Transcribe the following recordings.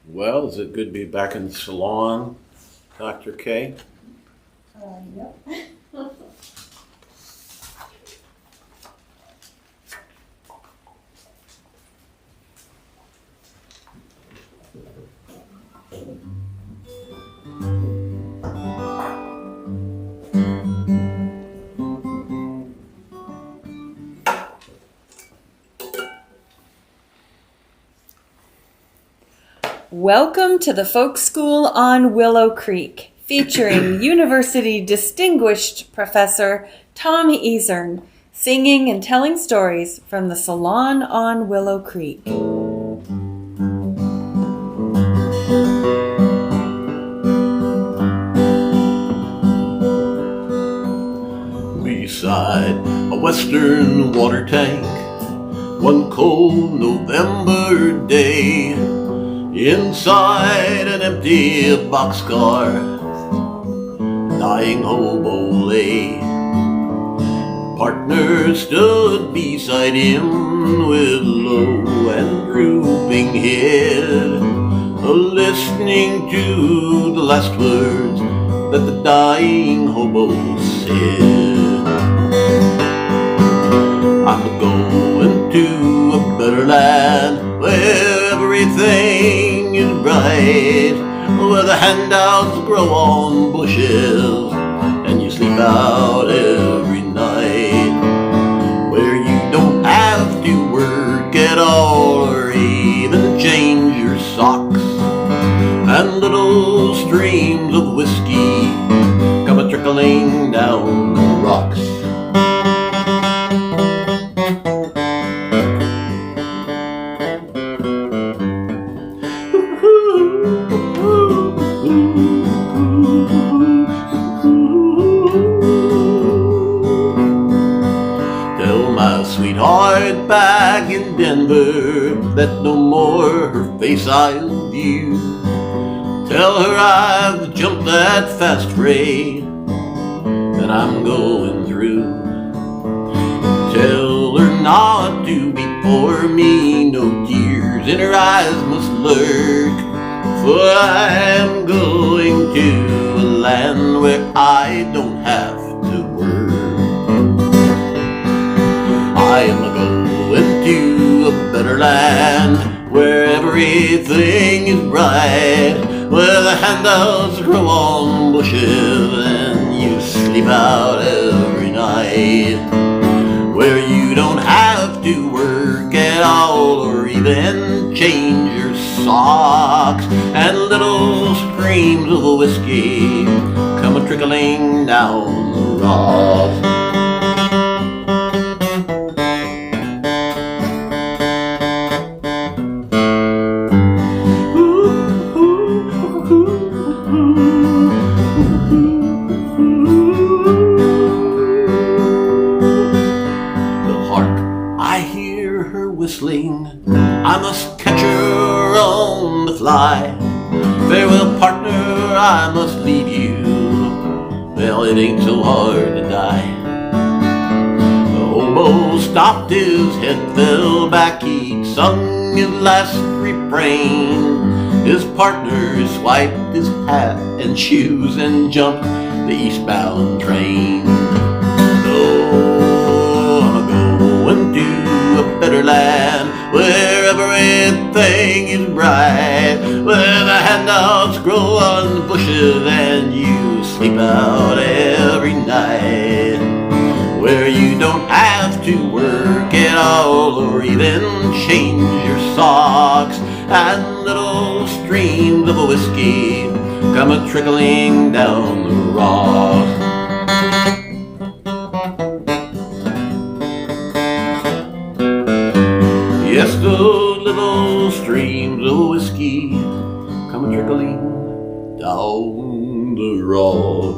Well, is it good to be back in the salon, Dr. K? Yep. Welcome to the Folk School on Willow Creek, featuring University Distinguished Professor Tom Ezern, singing and telling stories from the Salon on Willow Creek. Beside a western water tank, one cold November day, inside an empty boxcar, Dying Hobo lay. Partner stood beside him with low and drooping head, listening to the last words that the dying hobo said. I'm going to a better land where everything is bright, where the handouts grow on bushes and you sleep out every night, where you don't have to work at all or even change your socks, and little streams of whiskey come a-trickling down the rocks. Tell my sweetheart back in Denver that no more her face I'll view. Tell her I've jumped that fast freight that I'm going through. Tell her not to be for me, no tears in her eyes must lurk, for I am going to a land where I don't have to work. I am going to a better land where everything is bright, where the handouts grow on bushes and you sleep out every night, where you don't have to work at all or even change your socks, and little streams of whiskey come a-trickling down the rocks. Whistling, I must catch her on the fly. Farewell, partner, I must leave you. Well, it ain't so hard to die. The hobo stopped, his head fell back, he'd sung his last refrain. His partner swiped his hat and shoes and jumped the eastbound train. Oh, I'm going to a better land where everything is bright, where the handouts grow on the bushes and you sleep out every night, where you don't have to work at all or even change your socks, and little streams of whiskey come a-trickling down the rocks. Yes, those little streams of whiskey come trickling down the road.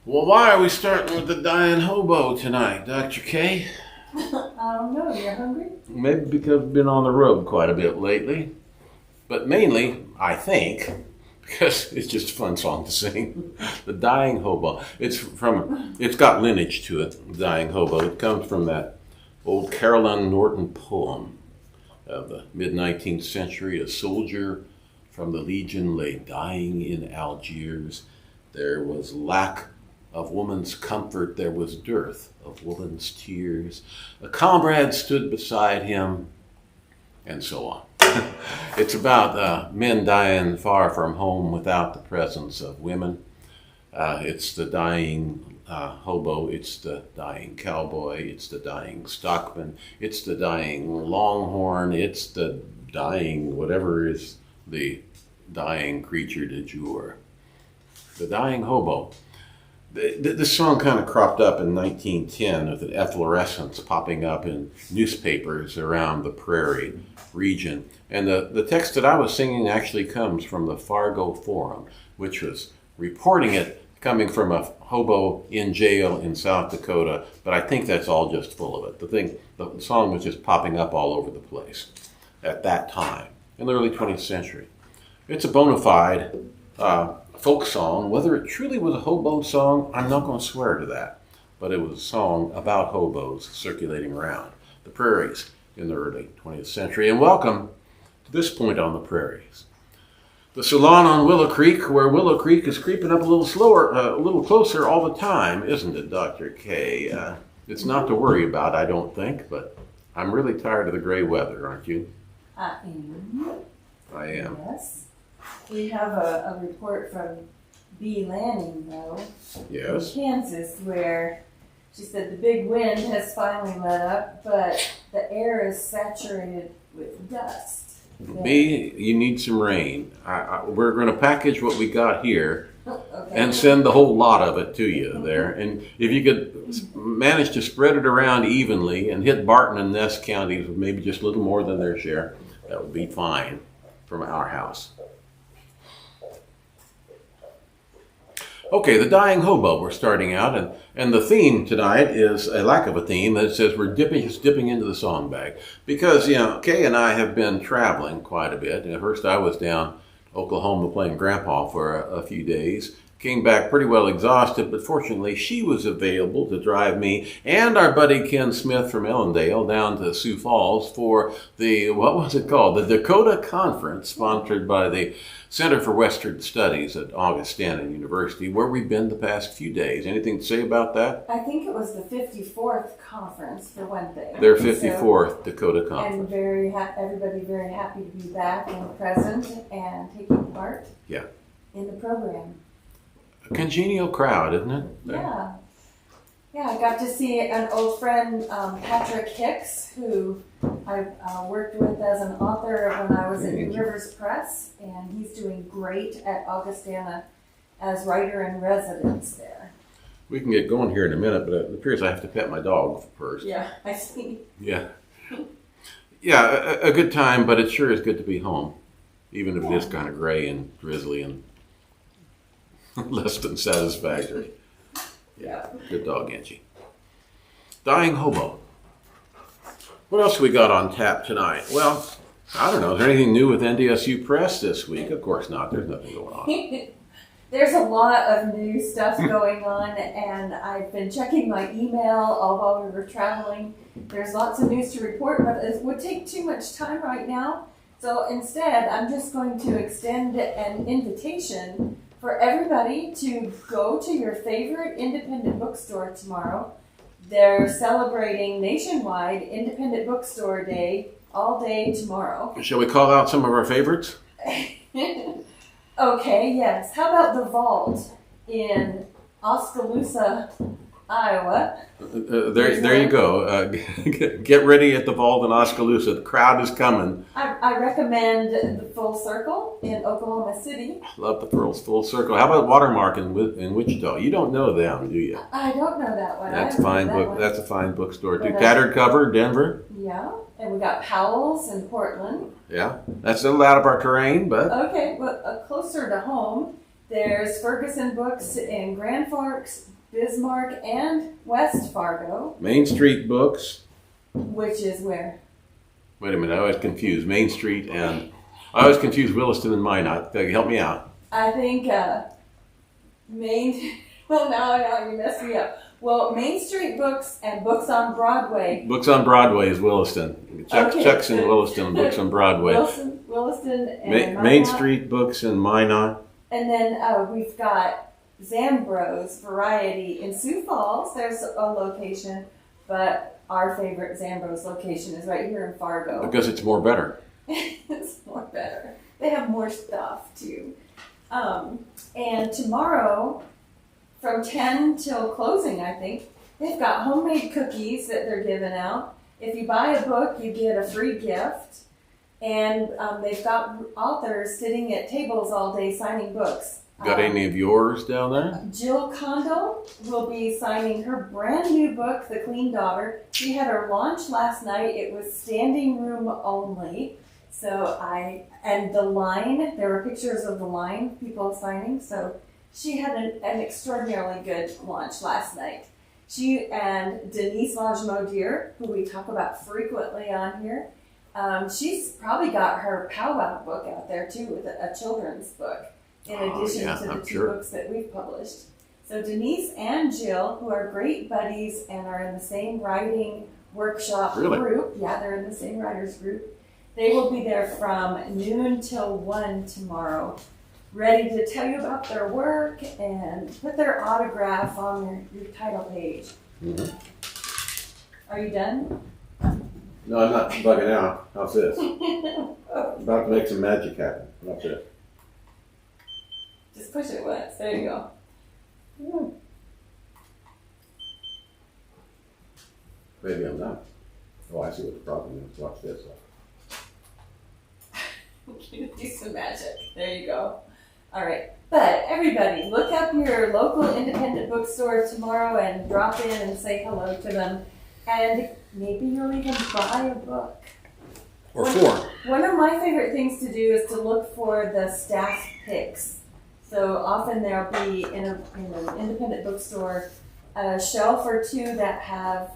Well, why are we starting with the Dying Hobo tonight, Dr. K? I don't know. You're hungry? Maybe because we've been on the road quite a bit lately. But mainly, I think, because it's just a fun song to sing. The Dying Hobo. It's got lineage to it, The Dying Hobo. It comes from that old Caroline Norton poem of the mid-19th century. A soldier from the Legion lay dying in Algiers. There was lack of woman's comfort, there was dearth of woman's tears. A comrade stood beside him, and so on. It's about men dying far from home without the presence of women. It's the dying hobo, it's the dying cowboy, it's the dying stockman, it's the dying longhorn, it's the dying whatever is the dying creature du jour. The Dying Hobo. This song kind of cropped up in 1910 with an efflorescence popping up in newspapers around the prairie region. And the text that I was singing actually comes from the Fargo Forum, which was reporting it coming from a hobo in jail in South Dakota. But I think that's all just full of it. The song was just popping up all over the place at that time, in the early 20th century. It's a bona fide folk song. Whether it truly was a hobo song, I'm not going to swear to that. But it was a song about hobos circulating around the prairies in the early 20th century. And welcome to this point on the prairies. The salon on Willow Creek, where Willow Creek is creeping up a little closer all the time, isn't it, Dr. K? It's not to worry about, I don't think, but I'm really tired of the gray weather, aren't you? I am. I am. Yes. We have a report from B. Lanning, though, Yes. in Kansas, where she said the big wind has finally let up, but the air is saturated with dust. B, you need some rain. We're going to package what we got here Okay. and send the whole lot of it to you there. And if you could manage to spread it around evenly and hit Barton and Ness counties with maybe just a little more than their share, that would be fine from our house. Okay, the Dying Hobo, we're starting out, and the theme tonight is a lack of a theme that says we're dipping into the song bag. Because, Kay and I have been traveling quite a bit. At first I was down Oklahoma playing grandpa for a few days. Came back pretty well exhausted, but fortunately she was available to drive me and our buddy Ken Smith from Ellendale down to Sioux Falls for the, what was it called? The Dakota Conference, sponsored by the Center for Western Studies at Augustana University, where we've been the past few days. Anything to say about that? I think it was the 54th conference, for one thing. Their 54th Dakota And Conference. everybody very happy to be back and present and taking part in the program. A congenial crowd, isn't it? Yeah. Yeah, I got to see an old friend, Patrick Hicks, who I worked with as an author when I was at New Rivers Press, and he's doing great at Augustana as writer in residence there. We can get going here in a minute, but it appears I have to pet my dog first. Yeah, I see. Yeah. Yeah, a good time, but it sure is good to be home, even if it is kind of gray and drizzly and less than satisfactory. Yeah, good dog, Angie. Dying Hobo. What else we got on tap tonight? Well, I don't know. Is there anything new with NDSU Press this week? Of course not. There's nothing going on. There's a lot of new stuff going on, and I've been checking my email all while we were traveling. There's lots of news to report, but it would take too much time right now. So instead, I'm just going to extend an invitation for everybody to go to your favorite independent bookstore tomorrow. They're celebrating nationwide Independent Bookstore Day all day tomorrow. Shall we call out some of our favorites? Okay, yes. How about the Vault in Oskaloosa, Iowa? There you go. Get ready at the Vault in Oskaloosa. The crowd is coming. I recommend the Full Circle in Oklahoma City. Love the Pearls Full Circle. How about Watermark in Wichita? You don't know them, do you? I don't know that one. That's I haven't fine heard book. that one. That's a fine bookstore too. But, Tattered Cover, Denver. Yeah, and we got Powell's in Portland. Yeah, that's a little out of our terrain, but Okay, well, closer to home, there's Ferguson Books in Grand Forks, Bismarck, and West Fargo. Main Street Books. Which is where? Wait a minute, I was confused. Main Street and I always confuse Williston and Minot. Help me out. I think well, now you messed me up. Well, Main Street Books and Books on Broadway. Books on Broadway is Williston. Chuck's in Williston, Books on Broadway. Williston and Main Street Books in Minot. And then we've got Zambro's Variety in Sioux Falls. There's a location, but our favorite Zambro's location is right here in Fargo. Because it's more better. It's more better. They have more stuff too. And tomorrow, from 10 till closing, I think, they've got homemade cookies that they're giving out. If you buy a book, you get a free gift. And they've got authors sitting at tables all day signing books. Got any of yours down there? Jill Condell will be signing her brand new book, The Clean Daughter. She had her launch last night. It was standing room only. And the line, there were pictures of the line, people signing. So she had an extraordinarily good launch last night. She and Denise Lajemodier, who we talk about frequently on here, she's probably got her powwow book out there too, with a children's book, in addition to the two books that we've published. So Denise and Jill, who are great buddies and are in the same writing workshop group. Yeah, they're in the same writers group. They will be there from noon till 1 tomorrow, ready to tell you about their work and put their autograph on your title page. Mm-hmm. Are you done? No, I'm not bugging out. How's this? About to make some magic happen. That's it. Just push it once. There you go. Mm. Maybe I'm not. Oh, I see what the problem is. Watch this. Do some magic. There you go. All right. But everybody, look up your local independent bookstore tomorrow and drop in and say hello to them. And maybe you'll even buy a book. Or four. One of my favorite things to do is to look for the staff picks. So often there'll be in an independent bookstore a shelf or two that have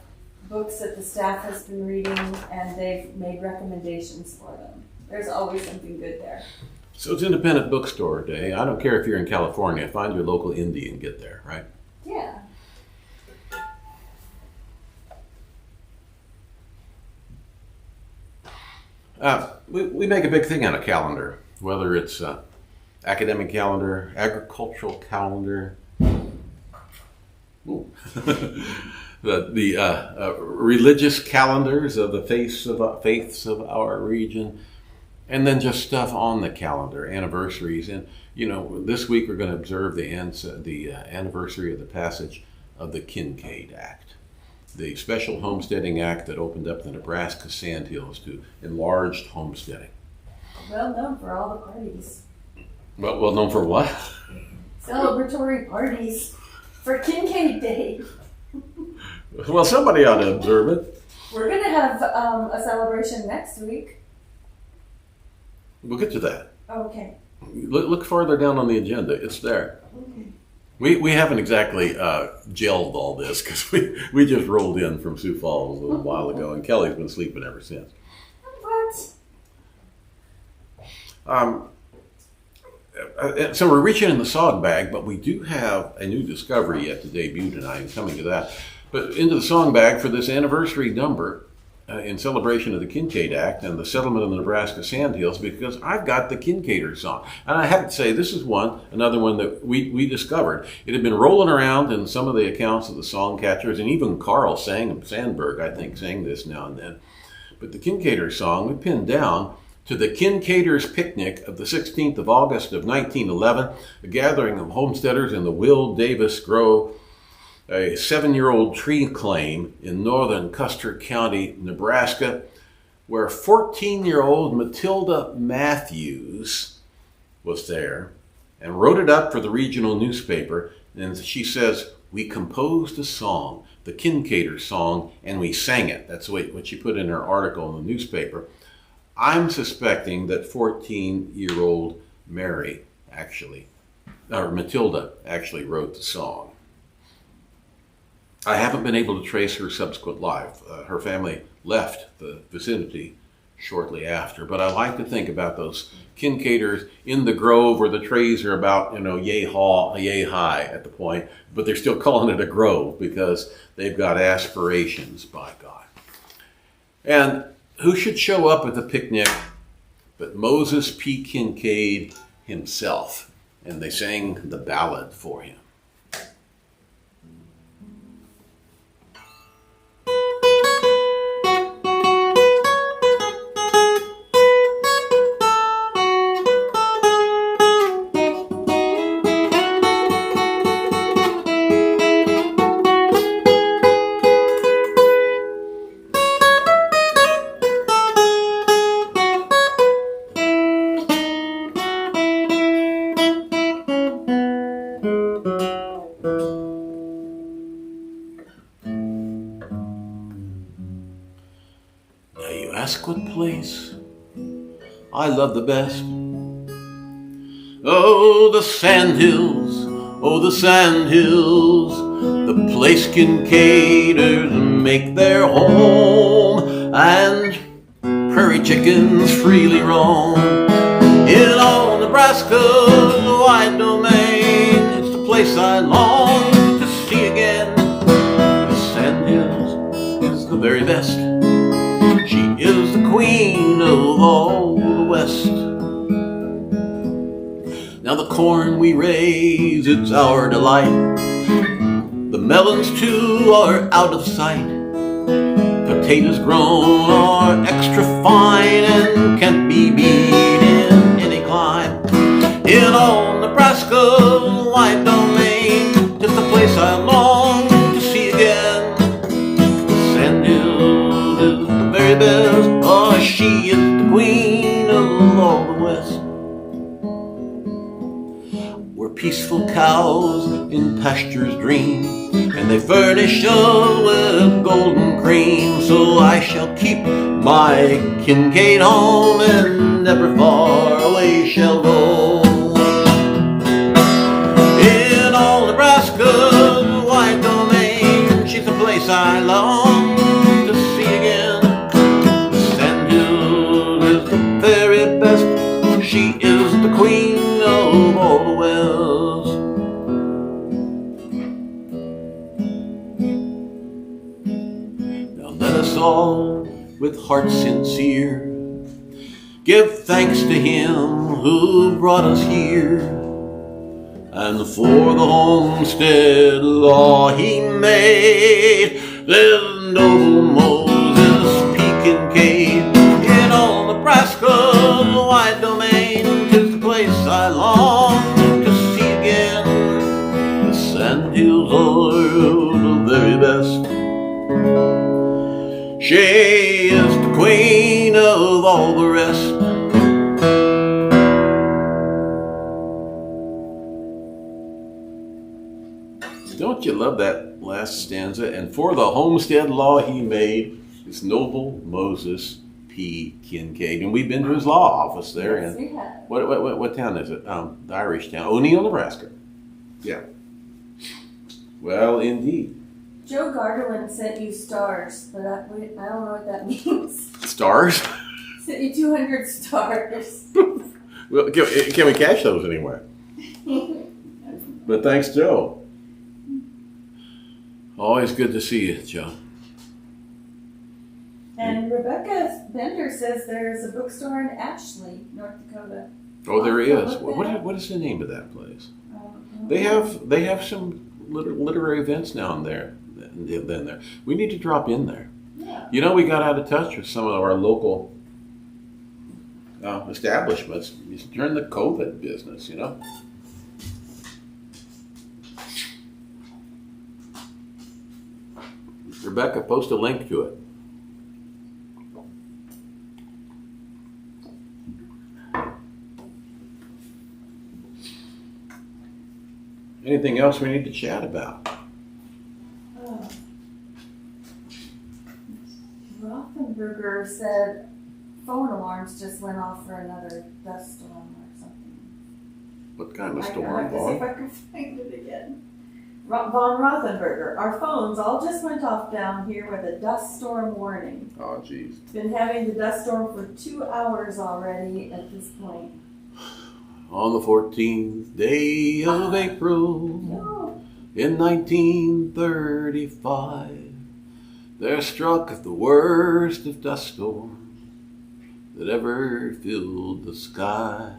books that the staff has been reading and they've made recommendations for them. There's always something good there. So it's Independent Bookstore Day. I don't care if you're in California. Find your local indie and get there, right? Yeah. We make a big thing out of calendar, whether it's academic calendar, agricultural calendar, the religious calendars of the faiths of our region, and then just stuff on the calendar, anniversaries. And this week we're going to observe the anniversary of the passage of the Kinkaid Act, the special homesteading act that opened up the Nebraska sandhills to enlarged homesteading. Well known for all the parties. Well known for what? Celebratory parties for Kinkaid Day. Well, somebody ought to observe it. We're going to have a celebration next week. We'll get to that. Okay. Look farther down on the agenda. It's there. Okay. We haven't exactly gelled all this because we just rolled in from Sioux Falls a little while ago, and Kelly's been sleeping ever since. What? So we're reaching in the song bag, but we do have a new discovery yet to debut tonight. I'm coming to that. But into the song bag for this anniversary number in celebration of the Kinkaid Act and the settlement of the Nebraska sandhills, because I've got the Kinkaider song. And I have to say, this is another one that we discovered. It had been rolling around in some of the accounts of the song catchers, and even Carl Sandberg, I think, sang this now and then. But the Kinkaider song we pinned down to the Kinkaiders' Picnic of the 16th of August of 1911, a gathering of homesteaders in the Will Davis Grove, a 7-year-old tree claim in northern Custer County, Nebraska, where 14-year-old Matilda Matthews was there and wrote it up for the regional newspaper. And she says, we composed a song, the Kinkaider song, and we sang it. That's what she put in her article in the newspaper. I'm suspecting that 14-year-old Matilda actually wrote the song. I haven't been able to trace her subsequent life. Her family left the vicinity shortly after. But I like to think about those Kinkaiders in the grove where the trees are about, yay high at the point, but they're still calling it a grove because they've got aspirations, by God. And who should show up at the picnic but Moses P. Kinkaid himself? And they sang the ballad for him. Ask what place I love the best. Oh, the sandhills, the place Kinkaiders make their home, and prairie chickens freely roam. In all Nebraska, the wide domain, it's the place I long to see again. The sandhills is the very best. She is the queen of all the West. Now the corn we raise, it's our delight. The melons too are out of sight. Potatoes grown are extra fine and can't be beat in any clime. In all Nebraska, wide domain, just the place I long to see again. Sandhill is the very best. Oh, she is the queen of all the West. Where peaceful cows in pastures dream, and they furnish us with golden cream. So I shall keep my Kinkaid home, and never far away shall roam. In all Nebraska, wide domain, she's the place I long to see again. Sandhill is the very best. She is the queen of all the West. Now let us all, with hearts sincere, give thanks to him who brought us here, and for the homestead law he made. There's noble Moses P. Kinkaid in all Nebraska, the wide domain, 'tis the place I long to see again. The sandhills are the very best. She is the queen of all the rest. Don't you love that last stanza? And for the homestead law he made, this noble Moses P. Kinkaid. And we've been to his law office there. Yes, in we have. what town is it? The Irish town. O'Neill, Nebraska. Yeah. Well, indeed. Joe Garderland sent you stars, but I don't know what that means. Stars? Sent you 200 stars. Well, can we catch those anywhere? But thanks, Joe. Always good to see you, Joe. And Rebecca Bender says there's a bookstore in Ashley, North Dakota. Oh, there I'll is. look that up. What is the name of that place? They They have some literary events down there. Then there, we need to drop in there. Yeah. We got out of touch with some of our local establishments during the COVID business. Rebecca, post a link to it. Anything else we need to chat about? Rothenberger said phone alarms just went off for another dust storm or something. What kind of I storm, have to see Bob? if I can find it again. Von Rothenberger, our phones all just went off down here with a dust storm warning. Oh, geez. Been having the dust storm for 2 hours already at this point. On the 14th day of April No. in 1935, there struck the worst of dust storms that ever filled the sky.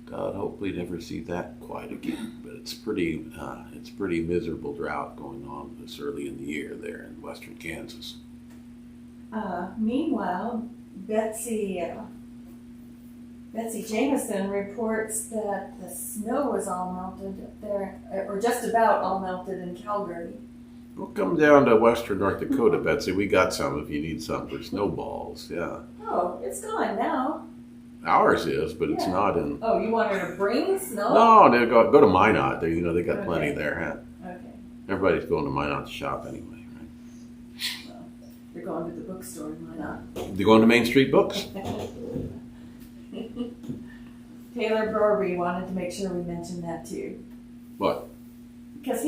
God, hope we never see that quite again. But it's pretty miserable drought going on this early in the year there in western Kansas. Meanwhile, Betsy Jameson reports that the snow was all melted up there, or just about all melted in Calgary. We'll come down to western North Dakota, Betsy. We got some if you need some for snowballs. Yeah. Oh, it's gone now. Ours is, but it's Yeah. not in. Oh, you want her to bring snow? No, they go to Minot. They got plenty Okay. there. Huh? Okay. Everybody's going to Minot to shop anyway, right? Well, they're going to the bookstore, why not? They going to Main Street Books? Taylor Brorby wanted to make sure we mentioned that too. What? Because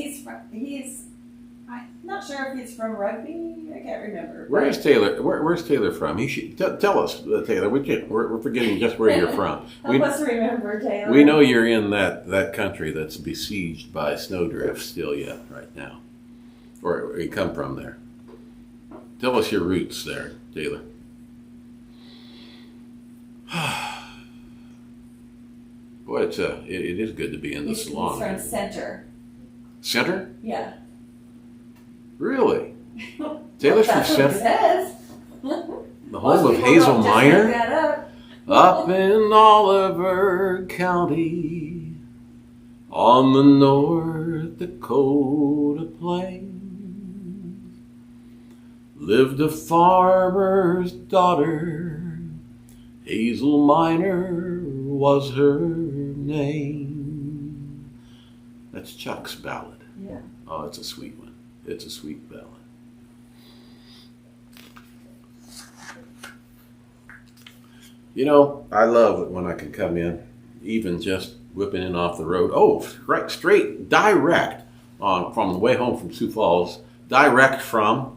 I'm not sure if he's from Rugby. I can't remember. Where is Taylor? Where's Taylor from? He should tell us, Taylor. We're forgetting just where you're from. Help us remember, Taylor. We know you're in that country that's besieged by snowdrift still yet right now, or you come from there. Tell us your roots there, Taylor. Boy, it is good to be in the salon. He's from Center. Center? Yeah. Really? Taylor's from That's what it Center? says. The Most home of people Hazel don't just Minor? make that up. Up in Oliver County, on the North Dakota plains, lived a farmer's daughter. Hazel Minor was her name. That's Chuck's ballad. Yeah. Oh, it's a sweet one. It's a sweet ballad. You know, I love it when I can come in, even just whipping in off the road. Oh, right, straight, direct from the way home from Sioux Falls, direct from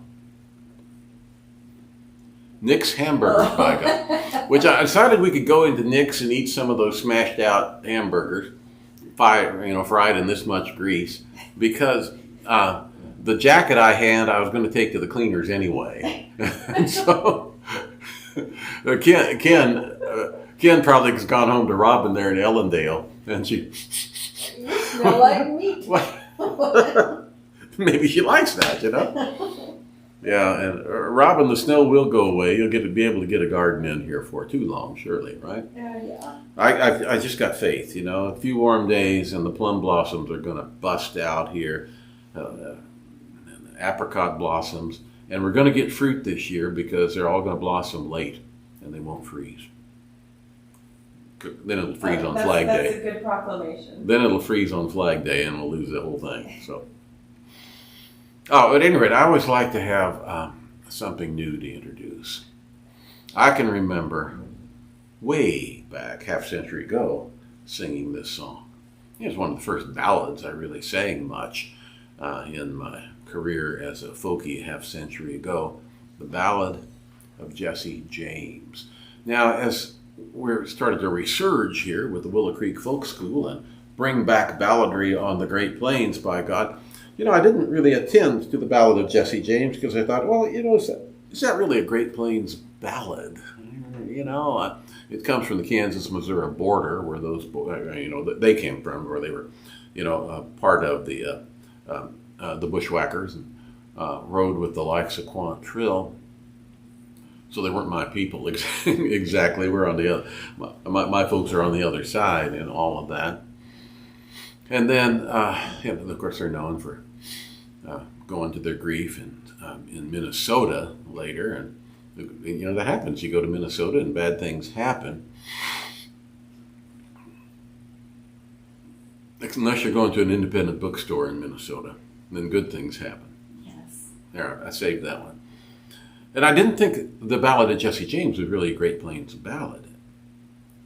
Nick's Hamburgers, by God. Which I decided we could go into Nick's and eat some of those smashed out hamburgers, fried in this much grease, because the jacket I had, I was going to take to the cleaners anyway. And so Ken probably has gone home to Robin there in Ellendale, and she. You smell like meat. Maybe she likes that, you know. Yeah, and Robin, the snow will go away. You'll be able to get a garden in here for too long, surely, right? Yeah. I just got faith, you know. A few warm days, and the plum blossoms are going to bust out here, and apricot blossoms. And we're going to get fruit this year because they're all going to blossom late and they won't freeze. Then it'll freeze on Flag Day. That's a good proclamation. Then it'll freeze on Flag Day and we'll lose the whole thing. So, at any rate, I always like to have something new to introduce. I can remember way back, half century ago, singing this song. It was one of the first ballads I really sang much in my career as a folkie half century ago, the Ballad of Jesse James. Now, as we're starting to resurge here with the Willow Creek Folk School and bring back balladry on the Great Plains, by God, you know, I didn't really attend to the Ballad of Jesse James because I thought, well, you know, is that really a Great Plains ballad? You know, it comes from the Kansas-Missouri border where those, they came from, where they were, part of the bushwhackers and rode with the likes of Quantrill. So they weren't my people exactly. We're on the other. My folks are on the other side and all of that. And then, of course, they're known for going to their grief in Minnesota later. And that happens. You go to Minnesota and bad things happen. Unless you're going to an independent bookstore in Minnesota, then good things happen. Yes. There, I saved that one. And I didn't think the Ballad of Jesse James was really a Great Plains ballad.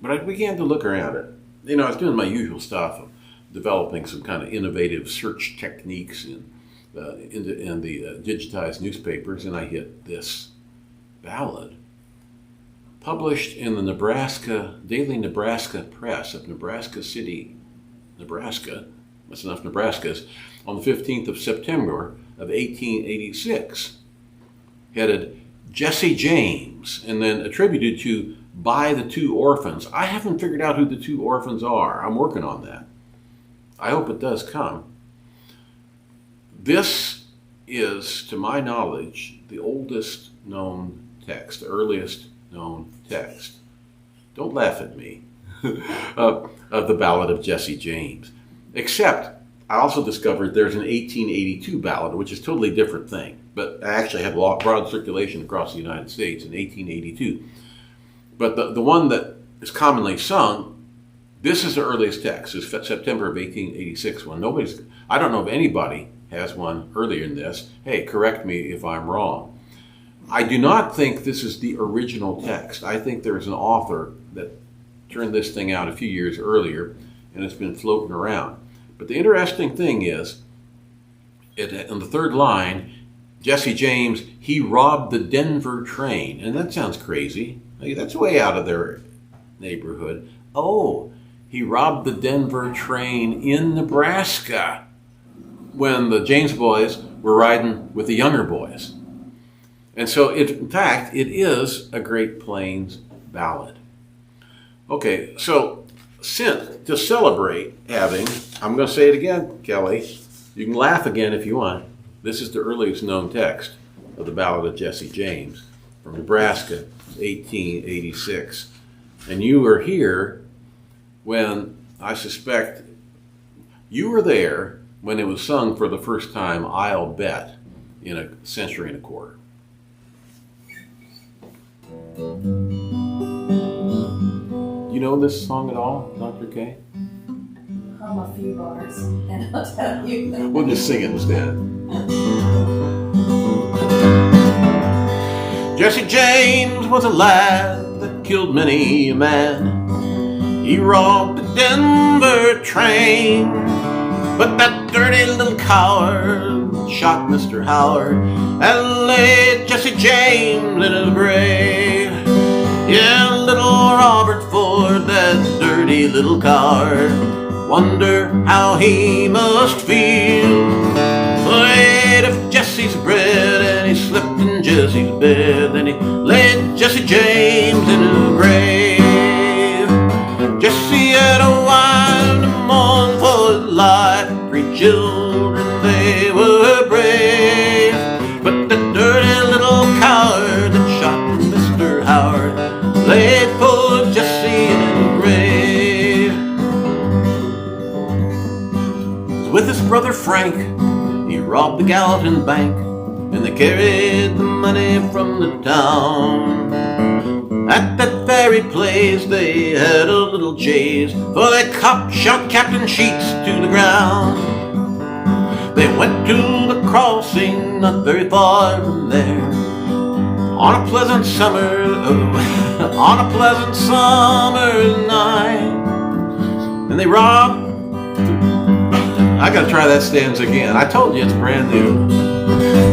But I began to look around it. I was doing my usual stuff of developing some kind of innovative search techniques in the digitized newspapers, and I hit this ballad, published in the Daily Nebraska Press of Nebraska City, Nebraska. That's enough Nebraskas. On the 15th of September of 1886, headed Jesse James, and then attributed to By the Two Orphans. I haven't figured out who the two orphans are. I'm working on that. I hope it does come. This is, to my knowledge, the oldest known text, the earliest known text. Don't laugh at me. of the Ballad of Jesse James. Except, I also discovered there's an 1882 ballad, which is a totally different thing. But I actually had broad circulation across the United States in 1882. But the one that is commonly sung, this is the earliest text. It's September of 1886 one. I don't know if anybody has one earlier than this. Hey, correct me if I'm wrong. I do not think this is the original text. I think there's an author that turned this thing out a few years earlier, and it's been floating around. But the interesting thing is, in the third line, Jesse James, he robbed the Denver train. And that sounds crazy. Like, that's way out of their neighborhood. Oh, he robbed the Denver train in Nebraska when the James boys were riding with the younger boys. And so, in fact, it is a Great Plains ballad. Okay, so to celebrate having, I'm going to say it again, Kelly. You can laugh again if you want. This is the earliest known text of the Ballad of Jesse James from Nebraska, 1886. And you were here when, I suspect, you were there when it was sung for the first time, I'll bet, in a century and a quarter. You know this song at all, Dr. K? Hum a few bars, and I'll tell you. We'll just sing it instead. Jesse James was a lad that killed many a man. He robbed the Denver train, but that dirty little coward shot Mr. Howard and laid Jesse James in his grave. Yeah, little Robert Ford, that dirty little coward, wonder how he must feel. For he ate of Jesse's bread and he slept in Jesse's bed, and he laid Jesse James in his grave. Jesse had a wife to mourn for his life, 3 children, they were brave. But the dirty little coward that shot Mr. Howard laid poor Jesse in his grave. With his brother Frank, he robbed the Gallatin Bank, and they carried the money from the town. At that very place they had a little chase, for that cop shot Captain Sheets to the ground. They went to the crossing not very far from there, on a pleasant summer night, and they robbed. I gotta try that stanza again. I told you it's brand new.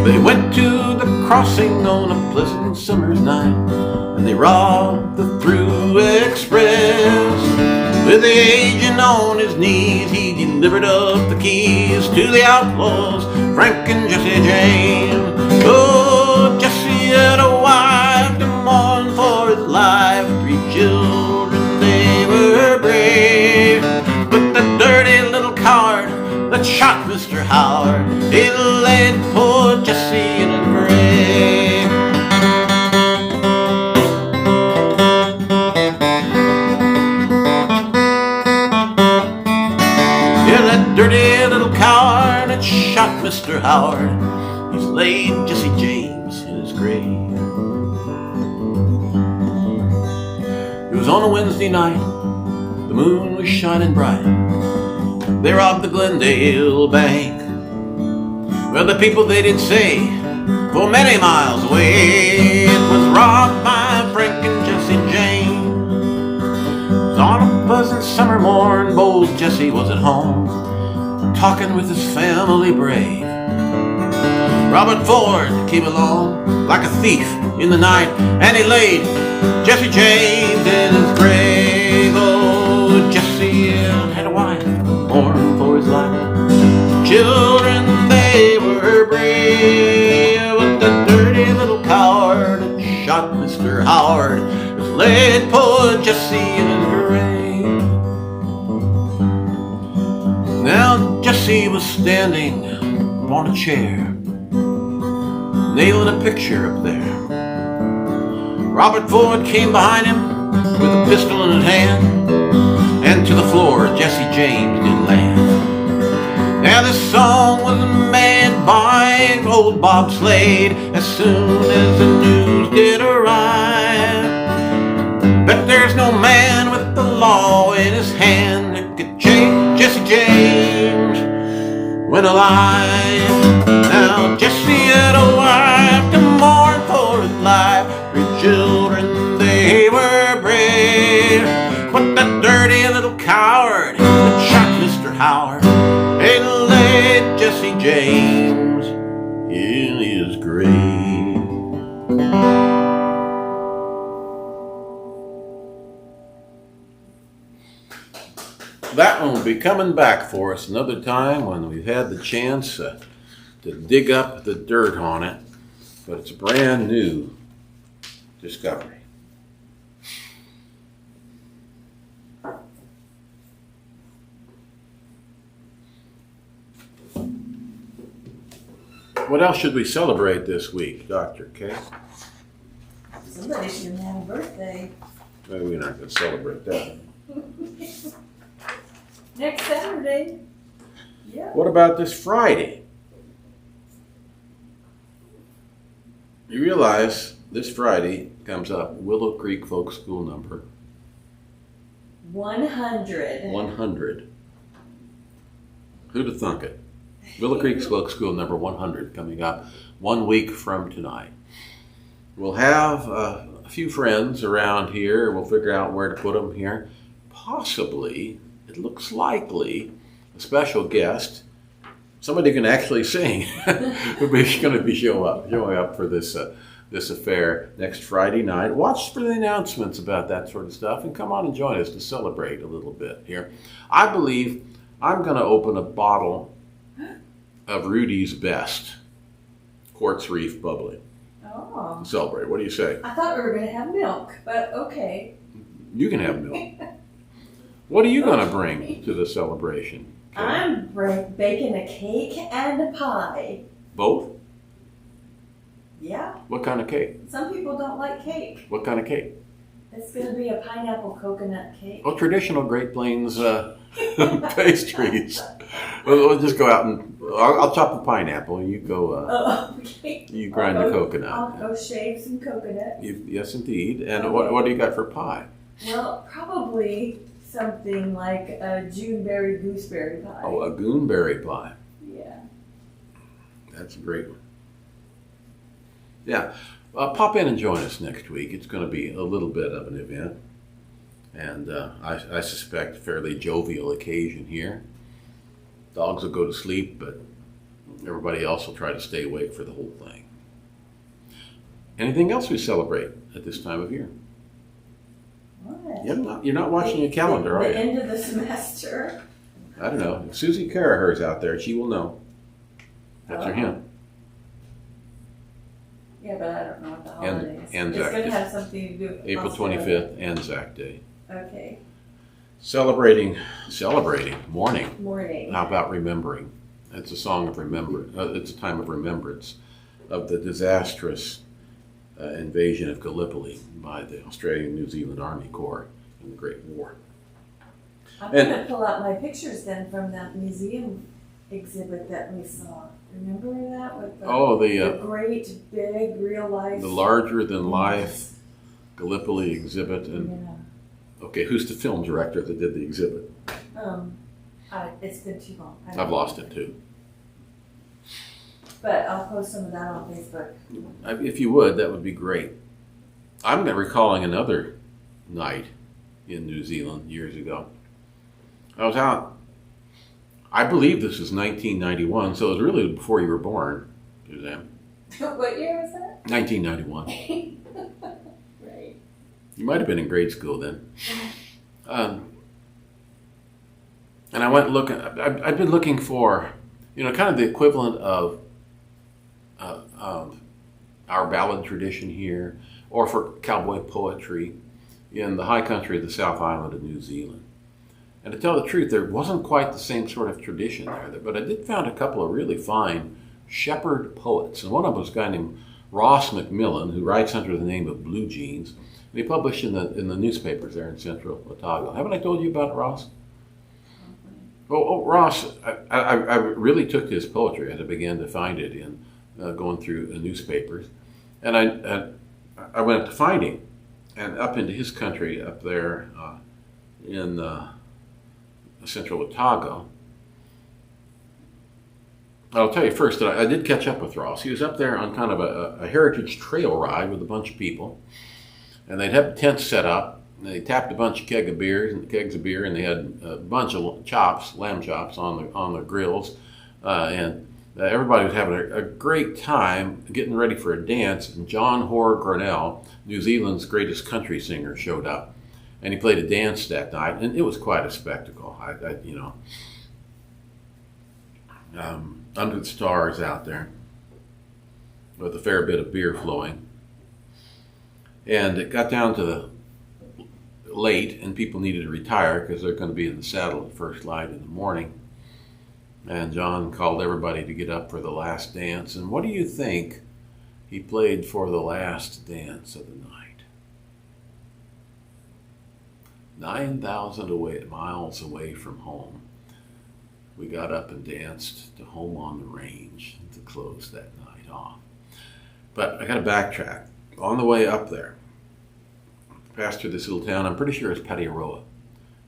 They went to the crossing on a pleasant summer's night, and they robbed the Through Express. With the agent on his knees, he delivered up the keys to the outlaws, Frank and Jesse James. Oh, Jesse had a wife to mourn for his life, 3 children, they were brave. But the dirty little coward that shot Mr. Howard, he laid poor Jesse in his grave. Yeah, that dirty little coward that shot Mr. Howard, he's laid Jesse James in his grave. It was on a Wednesday night, the moon was shining bright. They robbed the Glendale Bank. Well, the people they did say, for many miles away, it was robbed by Frank and Jesse James. On a pleasant summer morn, bold Jesse Jesse was at home, talking with his family brave. Robert Ford came along like a thief in the night, and he laid Jesse James in his grave. Oh, Jesse had a wife, mourned for his life. Children, they were brave, but the dirty little coward that shot Mr. Howard has laid poor Jesse in his grave. Now Jesse was standing on a chair, nailing a picture up there. Robert Ford came behind him with a pistol in his hand, and to the floor Jesse James did land. Now this song was made by old Bob Slade as soon as the news did arrive. But there's no man with the law in his hand that could change Jesse James when alive. Now Jesse had a wife to mourn for his life. 3 children, they were brave, but that dirty little coward that shot Mr. Howard, he laid Jesse James in his grave. That one will be coming back for us another time when we've had the chance to dig up the dirt on it, but it's a brand new discovery. What else should we celebrate this week, Dr. K? Somebody should have a birthday. Maybe we're not going to celebrate that. Next Saturday. Yeah. What about this Friday? You realize this Friday comes up Willow Creek Folk School number 100. 100. Who'd have thunk it? Willow Creek Folk School number 100 coming up 1 week from tonight. We'll have a few friends around here. We'll figure out where to put them here. Possibly, it looks likely, a special guest, somebody who can actually sing, who's going to be showing up for this affair next Friday night. Watch for the announcements about that sort of stuff and come on and join us to celebrate a little bit here. I believe I'm going to open a bottle of Rudy's Best Quartz Reef Bubbly. Oh. To celebrate. What do you say? I thought we were going to have milk, but okay. You can have milk. What are you going to bring to the celebration? Okay. I'm baking a cake and a pie. Both? Yeah. What kind of cake? Some people don't like cake. What kind of cake? It's going to be a pineapple coconut cake. Oh, traditional Great Plains pastries. We'll just go out and I'll chop the pineapple. You go. Okay. You grind the coconut. I'll go shave some coconut. Yes, indeed. And Okay. what do you got for pie? Well, probably something like a Juneberry gooseberry pie. Oh, a goonberry pie. Yeah. That's a great one. Yeah. Pop in and join us next week. It's going to be a little bit of an event. And I suspect a fairly jovial occasion here. Dogs will go to sleep, but everybody else will try to stay awake for the whole thing. Anything else we celebrate at this time of year? What? You're not watching your calendar, are The you? end of the semester. I don't know. If Susie Caraher's out there, she will know. That's her hint. Yeah, but I don't know what the holiday is. Anzac It's going Day. to have something to do with April Australia. 25th, Anzac Day. Okay. Celebrating, mourning. Morning. How about remembering? It's a song of remembrance. It's a time of remembrance of the disastrous invasion of Gallipoli by the Australian and New Zealand Army Corps in the Great War. I'm going to pull out my pictures then from that museum exhibit that we saw. Remember that? With the great, big, real-life... The larger-than-life Gallipoli exhibit. And okay, who's the film director that did the exhibit? It's been too long. I've lost it, too. But I'll post some of that on Facebook. If you would, that would be great. I'm recalling another night in New Zealand years ago. I was out I believe this is 1991, so it was really before you were born, Suzanne. What year was that? 1991. Right. You might have been in grade school then. And I went looking. I've been looking for, kind of the equivalent of our ballad tradition here, or for cowboy poetry in the high country of the South Island of New Zealand. And to tell the truth, there wasn't quite the same sort of tradition there, but I did find a couple of really fine shepherd poets. And one of them was a guy named Ross McMillan, who writes under the name of Blue Jeans. And he published in the newspapers there in Central Otago. Haven't I told you about Ross? Ross, I really took his poetry as I began to find it in going through newspapers. And I went to find him, and up into his country up there in Central Otago. I'll tell you first that I did catch up with Ross. He was up there on kind of a heritage trail ride with a bunch of people, and they'd have tents set up. And they tapped a bunch of kegs of beer, and they had a bunch of chops, lamb chops, on the grills, and everybody was having a great time getting ready for a dance. And John Hoare Grinnell, New Zealand's greatest country singer, showed up, and he played a dance that night, and it was quite a spectacle. Under the stars out there, with a fair bit of beer flowing, and it got down to the late, and people needed to retire because they're going to be in the saddle at first light in the morning. And John called everybody to get up for the last dance. And what do you think he played for the last dance of the night? 9,000 miles away from home, we got up and danced to Home on the Range to close that night off. But I got to backtrack. On the way up there, passed through this little town, I'm pretty sure it's Patearoa.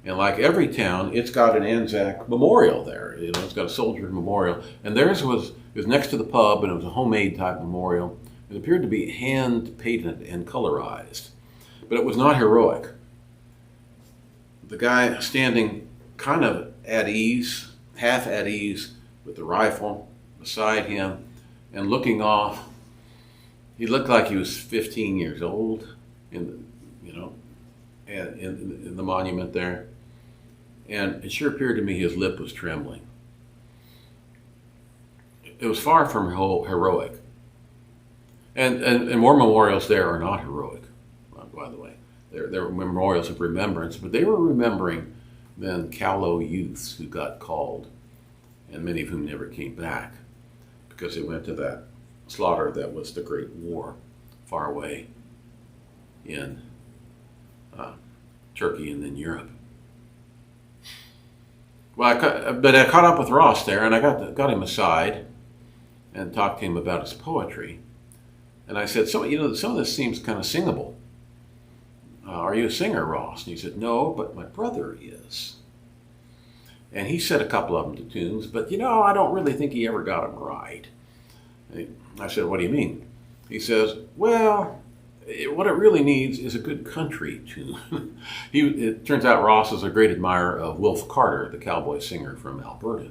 And like every town, it's got an Anzac memorial there. It's got a soldier memorial. And theirs was next to the pub, and it was a homemade type memorial. It appeared to be hand painted and colorized. But it was not heroic. The guy standing kind of at ease, half at ease, with the rifle beside him and looking off, he looked like he was 15 years old in the monument there. And it sure appeared to me his lip was trembling. It was far from heroic. And war memorials there are not heroic, by the way. They're memorials of remembrance, but they were remembering then callow youths who got called, and many of whom never came back because they went to that slaughter that was the Great War far away in Turkey and then Europe. Well, I caught up with Ross there, and I got him aside and talked to him about his poetry. And I said, some of this seems kind of singable. Are you a singer, Ross? And he said, no, but my brother is. And he said a couple of them to tunes, but I don't really think he ever got them right. I said, what do you mean? He says, well, what it really needs is a good country tune. It turns out Ross is a great admirer of Wilf Carter, the cowboy singer from Alberta.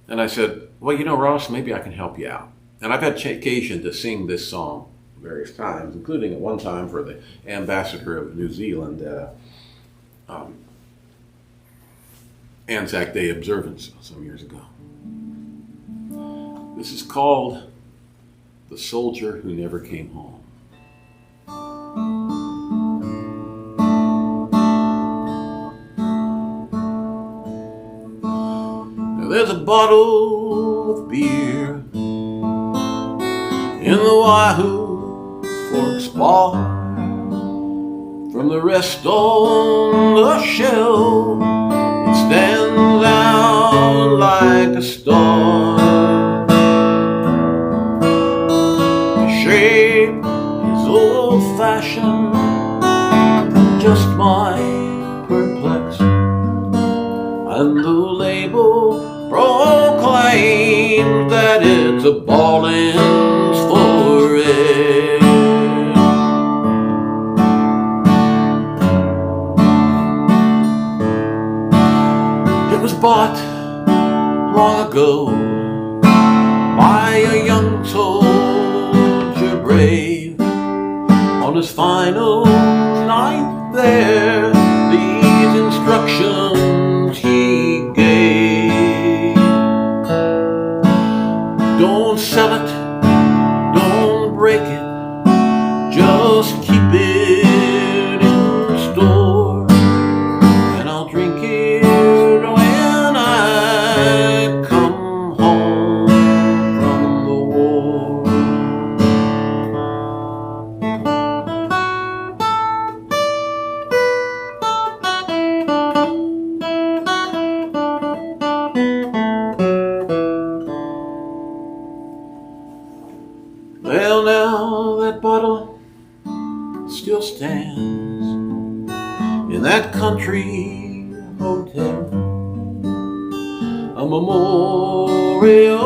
And I said, well, Ross, maybe I can help you out. And I've had occasion to sing this song various times, including at one time for the ambassador of New Zealand at Anzac Day observance some years ago. This is called The Soldier Who Never Came Home. Now there's a bottle of beer in the Wahoo Forks bar. From the rest on the shelf, it stands out like a star. The shape is old-fashioned, just my perplex, and the label proclaims that it's a Ballin's for it. It was bought grave. On his final night there, these instructions he gave. Don't sell it, don't break it, just keep it in store, and I'll drink it when I come home from the war. Well, now that bottle still stands in that country hotel, a memorial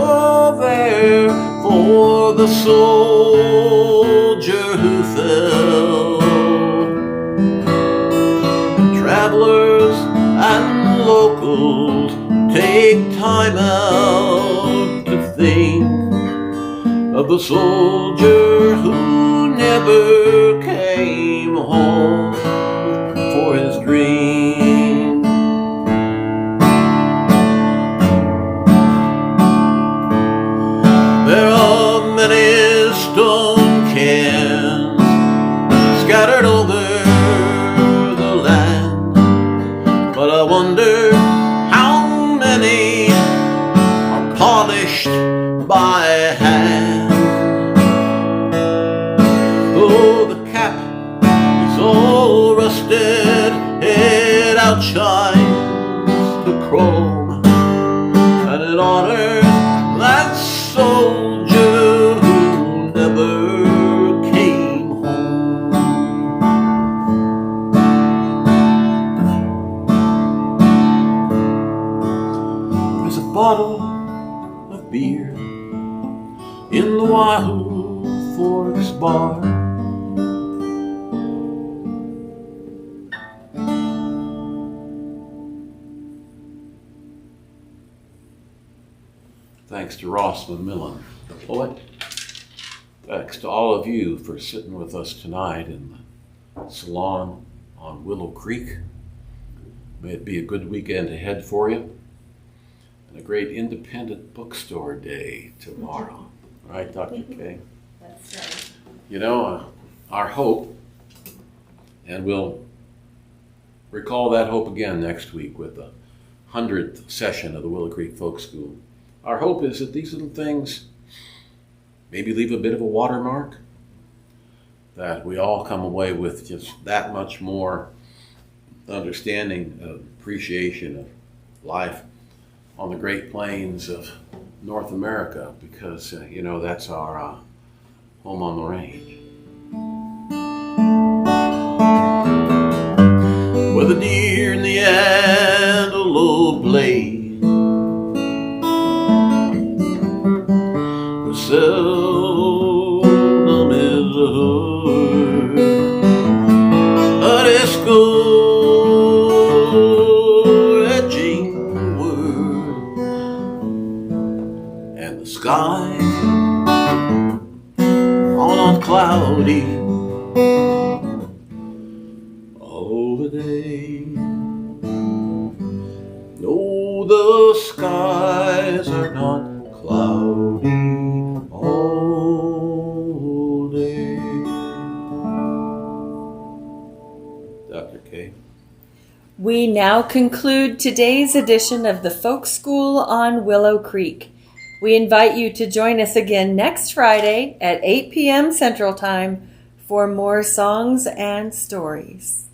there for the soldier who fell. Travelers and locals take time out to think of the soldier who never came home for his dream. There are many stone cans scattered over the land, but I wonder how many are polished by hand. Oh, the cap is all rusted, it outshines the chrome, and it honors that soldier who never came home. There's a bottle of beer in the Wahoo Forks bar. Thanks to Ross McMillan, the poet. Thanks to all of you for sitting with us tonight in the salon on Willow Creek. May it be a good weekend ahead for you, and a great independent bookstore day tomorrow. Right, Dr. K? That's right. You know, our hope, and we'll recall that hope again next week with the 100th session of the Willow Creek Folk School. Our hope is that these little things maybe leave a bit of a watermark, that we all come away with just that much more understanding, appreciation of life on the Great Plains of North America, because, you know, that's our home on the range. Where the deer and the antelope play, seldom is a herd, a discouraging word, and the sky, all not cloudy, all over day. No, the skies are not cloudy all day. Dr. K. We now conclude today's edition of the Folk School on Willow Creek. We invite you to join us again next Friday at 8 p.m. Central Time for more songs and stories.